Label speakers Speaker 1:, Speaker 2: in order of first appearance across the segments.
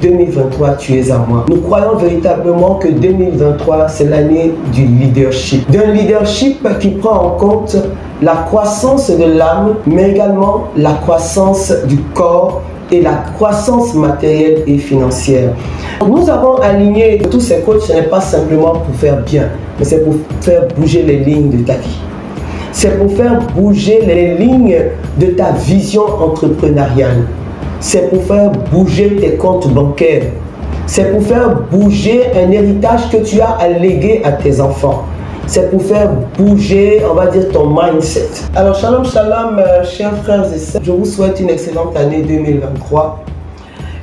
Speaker 1: 2023, tu es à moi. Nous croyons véritablement que 2023, c'est l'année du leadership. D'un leadership qui prend en compte la croissance de l'âme, mais également la croissance du corps et la croissance matérielle et financière. Nous avons aligné tous ces coachs, ce n'est pas simplement pour faire bien, mais c'est pour faire bouger les lignes de ta vie. C'est pour faire bouger les lignes de ta vision entrepreneuriale. C'est pour faire bouger tes comptes bancaires. C'est pour faire bouger un héritage que tu as à léguer à tes enfants. C'est pour faire bouger, on va dire, ton mindset. Alors, shalom, shalom, chers frères et sœurs. Je vous souhaite une excellente année 2023.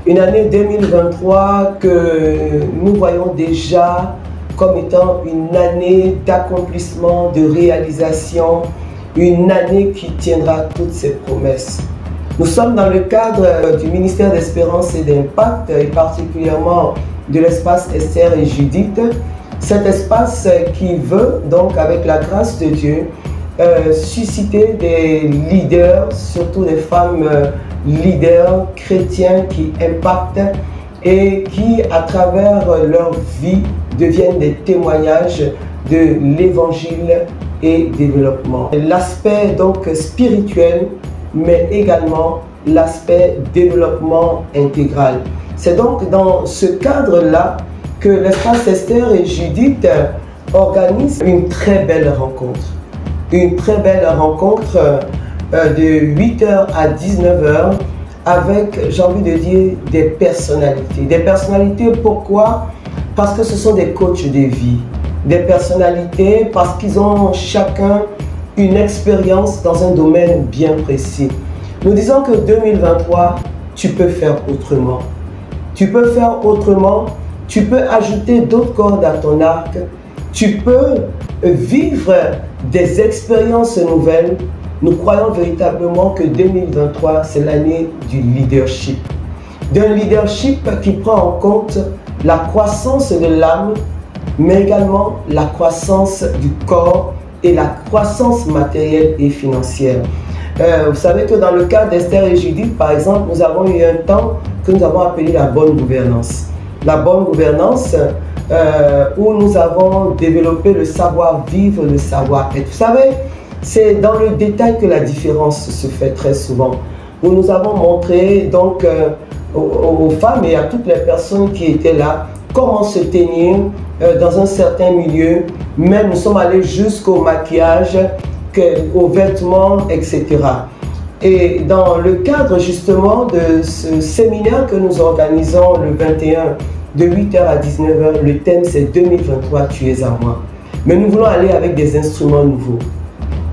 Speaker 1: Une année 2023 que nous voyons déjà comme étant une année d'accomplissement, de réalisation, une année qui tiendra toutes ses promesses. Nous sommes dans le cadre du ministère d'Espérance et d'Impact, et particulièrement de l'espace Esther et Judith. Cet espace qui veut, donc avec la grâce de Dieu, susciter des leaders, surtout des femmes leaders chrétiens qui impactent et qui, à travers leur vie, deviennent des témoignages de l'évangile et développement. L'aspect donc spirituel, mais également l'aspect développement intégral. C'est donc dans ce cadre-là que l'espace Esther et Judith organisent une très belle rencontre. Une très belle rencontre de 8h à 19h avec, j'ai envie de dire, des personnalités. Des personnalités, pourquoi? Parce que ce sont des coachs de vie. Des personnalités parce qu'ils ont chacun une expérience dans un domaine bien précis. Nous disons que 2023, tu peux faire autrement. Tu peux faire autrement, tu peux ajouter d'autres cordes à ton arc, tu peux vivre des expériences nouvelles. Nous croyons véritablement que 2023, c'est l'année du leadership. D'un leadership qui prend en compte la croissance de l'âme, mais également la croissance du corps et la croissance matérielle et financière. Vous savez que dans le cas d'Esther et Judith, par exemple, nous avons eu un temps que nous avons appelé la bonne gouvernance. La bonne gouvernance où nous avons développé le savoir-vivre, le savoir-être. Vous savez, c'est dans le détail que la différence se fait très souvent. Où nous avons montré donc aux femmes et à toutes les personnes qui étaient là comment se tenir dans un certain milieu. Même nous sommes allés jusqu'au maquillage, aux vêtements, etc. Et dans le cadre justement de ce séminaire que nous organisons le 21 de 8h à 19h, le thème c'est 2023, tu es à moi. Mais nous voulons aller avec des instruments nouveaux.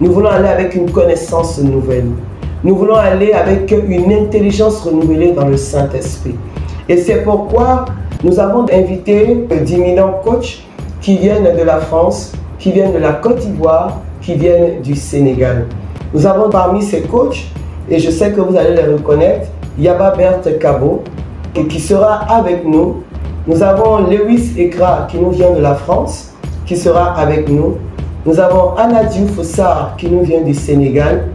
Speaker 1: Nous voulons aller avec une connaissance nouvelle. Nous voulons aller avec une intelligence renouvelée dans le Saint-Esprit. Et c'est pourquoi nous avons invité d'imminents coachs qui viennent de la France, qui viennent de la Côte d'Ivoire, qui viennent du Sénégal. Nous avons parmi ces coachs, et je sais que vous allez les reconnaître, Yaba Berthe Kabo, qui sera avec nous. Nous avons Lewis Ekra, qui nous vient de la France, qui sera avec nous. Nous avons Anadiou Fossard, qui nous vient du Sénégal.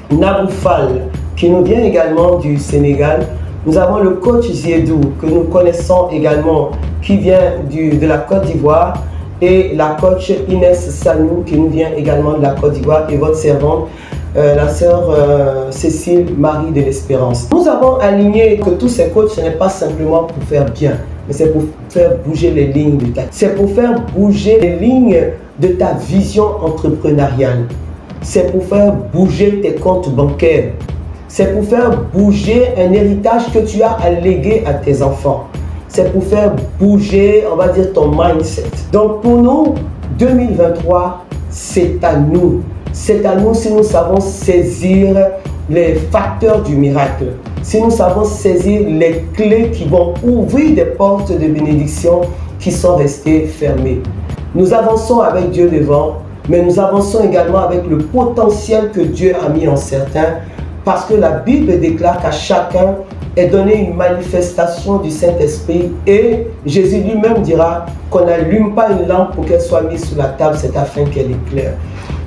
Speaker 1: Naboufal, qui nous vient également du Sénégal. Nous avons le coach Ziedou, que nous connaissons également, qui vient de la Côte d'Ivoire. Et la coach Inès Sanou, qui nous vient également de la Côte d'Ivoire, et votre servante, la sœur Cécile Marie de l'Espérance. Nous avons aligné que tous ces coachs, ce n'est pas simplement pour faire bien, mais c'est pour faire bouger les lignes de ta vie. C'est pour faire bouger les lignes de ta vision entrepreneuriale. C'est pour faire bouger tes comptes bancaires. C'est pour faire bouger un héritage que tu as à léguer à tes enfants. C'est pour faire bouger, on va dire, ton mindset. Donc pour nous, 2023, c'est à nous. C'est à nous si nous savons saisir les facteurs du miracle. Si nous savons saisir les clés qui vont ouvrir des portes de bénédiction qui sont restées fermées. Nous avançons avec Dieu devant, mais nous avançons également avec le potentiel que Dieu a mis en certains, parce que la Bible déclare qu'à chacun est donné une manifestation du Saint-Esprit, et Jésus lui-même dira qu'on n'allume pas une lampe pour qu'elle soit mise sous la table, c'est afin qu'elle éclaire.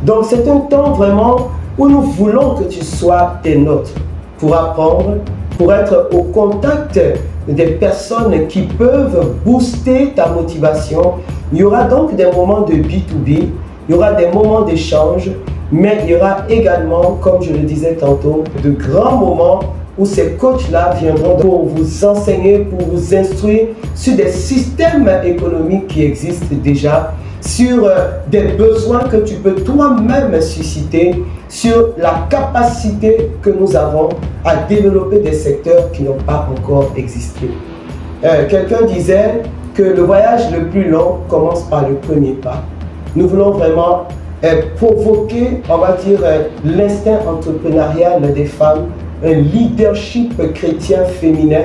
Speaker 1: Donc c'est un temps vraiment où nous voulons que tu sois des nôtres pour apprendre, pour être au contact des personnes qui peuvent booster ta motivation. Il y aura donc des moments de B2B, il y aura des moments d'échange, mais il y aura également, comme je le disais tantôt, de grands moments où ces coachs-là viendront pour vous enseigner, pour vous instruire sur des systèmes économiques qui existent déjà, sur des besoins que tu peux toi-même susciter, sur la capacité que nous avons à développer des secteurs qui n'ont pas encore existé. Quelqu'un disait que le voyage le plus long commence par le premier pas. Nous voulons vraiment provoquer, on va dire, l'instinct entrepreneurial des femmes, un leadership chrétien féminin,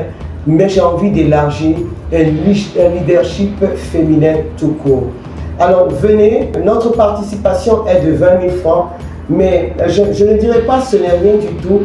Speaker 1: mais j'ai envie d'élargir un leadership féminin tout court. Alors venez, notre participation est de 20 000 francs, mais je ne dirais pas ce n'est rien du tout,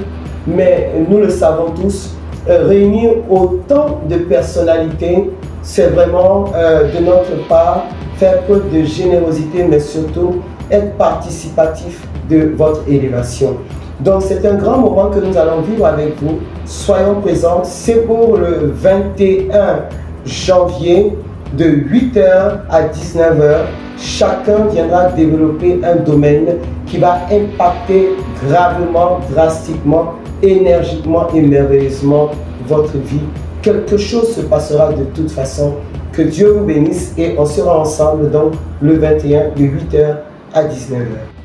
Speaker 1: mais nous le savons tous, réunir autant de personnalités, c'est vraiment de notre part faire preuve de générosité, mais surtout être participatif de votre élévation. Donc c'est un grand moment que nous allons vivre avec vous. Soyons présents. C'est pour le 21 janvier de 8h à 19h. Chacun viendra développer un domaine qui va impacter gravement, drastiquement, énergiquement et merveilleusement votre vie. Quelque chose se passera de toute façon. Que Dieu vous bénisse et on sera ensemble donc le 21 de 8h à 19h.